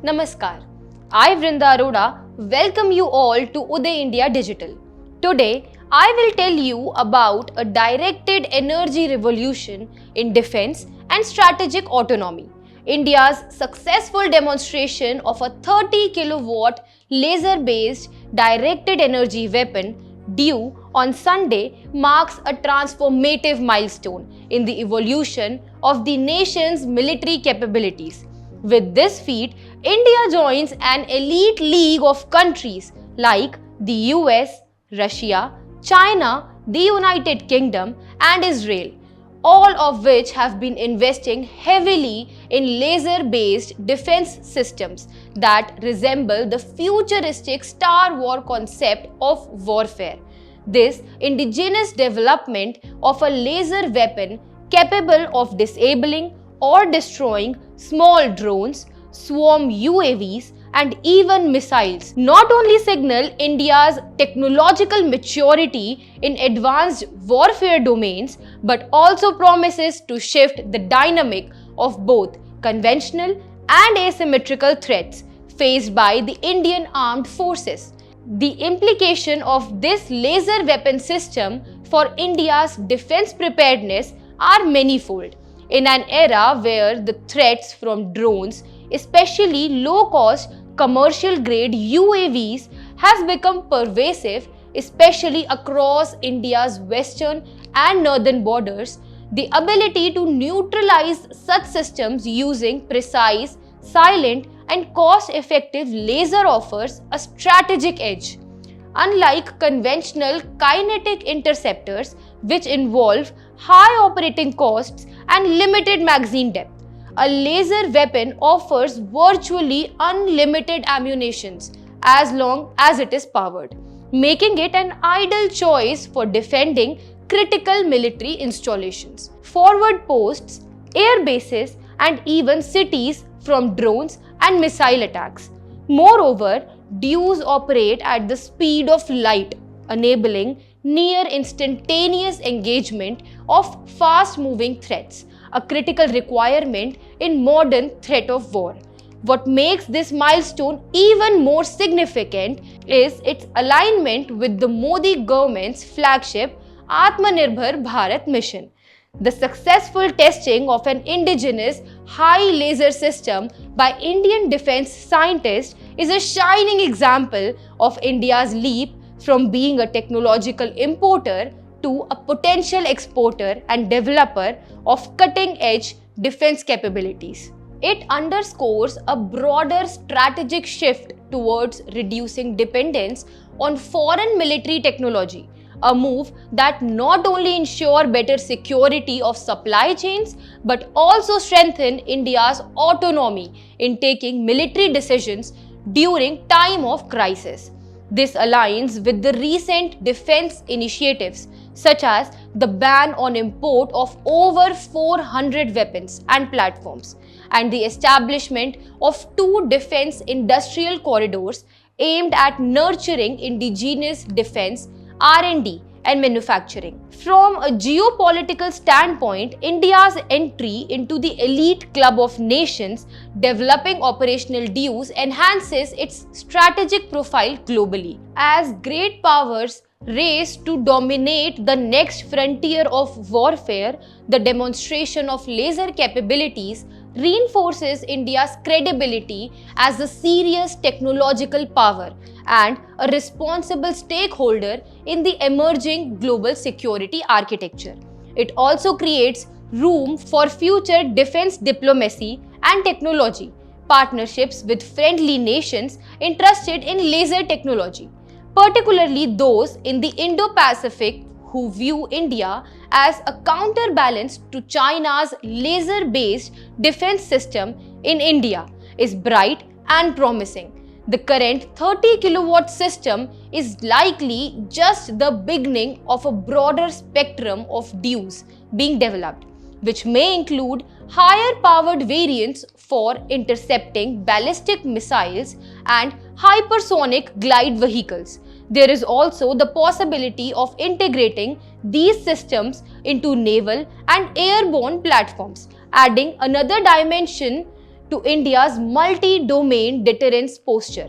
Namaskar. I, Vrinda Arora, welcome you all to Uday India Digital. Today, I will tell you about a directed energy revolution in defense and strategic autonomy. India's successful demonstration of a 30 kilowatt laser-based directed energy weapon due on Sunday marks a transformative milestone in the evolution of the nation's military capabilities. With this feat, India joins an elite league of countries like the US, Russia, China, the United Kingdom, and Israel, all of which have been investing heavily in laser-based defense systems that resemble the futuristic Star War concept of warfare. This indigenous development of a laser weapon capable of disabling or destroying small drones, swarm UAVs, and even missiles not only signal India's technological maturity in advanced warfare domains but also promises to shift the dynamic of both conventional and asymmetrical threats faced by the Indian armed forces. The implication of this laser weapon system for India's defense preparedness are manifold. In an era where the threats from drones, especially low-cost commercial-grade UAVs, has become pervasive, especially across India's western and northern borders, the ability to neutralize such systems using precise, silent, and cost-effective laser offers a strategic edge. Unlike conventional kinetic interceptors, which involve high operating costs and limited magazine depth, a laser weapon offers virtually unlimited ammunitions as long as it is powered, making it an ideal choice for defending critical military installations, forward posts, air bases, and even cities from drones and missile attacks. Moreover, DUEs operate at the speed of light, enabling near instantaneous engagement of fast-moving threats, a critical requirement in modern threat of war. What makes this milestone even more significant is its alignment with the Modi government's flagship Atmanirbhar Bharat mission. The successful testing of an indigenous high laser system by Indian defense scientists is a shining example of India's leap from being a technological importer to a potential exporter and developer of cutting-edge defense capabilities. It underscores a broader strategic shift towards reducing dependence on foreign military technology, a move that not only ensures better security of supply chains but also strengthens India's autonomy in taking military decisions during time of crisis. This aligns with the recent defense initiatives such as the ban on import of over 400 weapons and platforms and the establishment of 2 defense industrial corridors aimed at nurturing indigenous defense R&D and manufacturing. From a geopolitical standpoint, India's entry into the elite club of nations developing operational DUEs enhances its strategic profile globally. As great powers race to dominate the next frontier of warfare, the demonstration of laser capabilities reinforces India's credibility as a serious technological power and a responsible stakeholder in the emerging global security architecture. It also creates room for future defense diplomacy and technology partnerships with friendly nations interested in laser technology, particularly those in the Indo-Pacific who view India as a counterbalance to China's laser-based defense system. In India is bright and promising. The current 30 kilowatt system is likely just the beginning of a broader spectrum of DUEs being developed, which may include higher powered variants for intercepting ballistic missiles and hypersonic glide vehicles. There is also the possibility of integrating these systems into naval and airborne platforms, adding another dimension to India's multi-domain deterrence posture.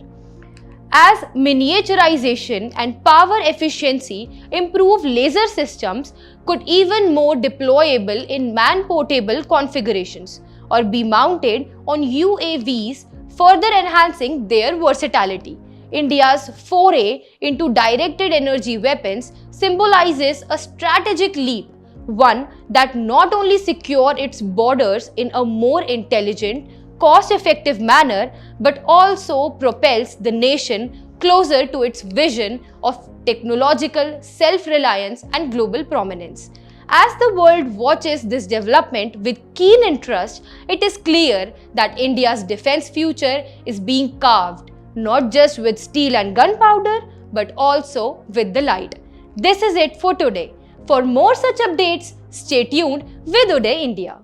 As miniaturization and power efficiency improve, laser systems could even more deployable in man-portable configurations or be mounted on UAVs, further enhancing their versatility. India's foray into directed energy weapons symbolizes a strategic leap, one that not only secures its borders in a more intelligent, cost-effective manner, but also propels the nation closer to its vision of technological self-reliance and global prominence. As the world watches this development with keen interest, it is clear that India's defense future is being carved not just with steel and gunpowder, but also with the light. This is it for today. For more such updates, stay tuned with Uday India.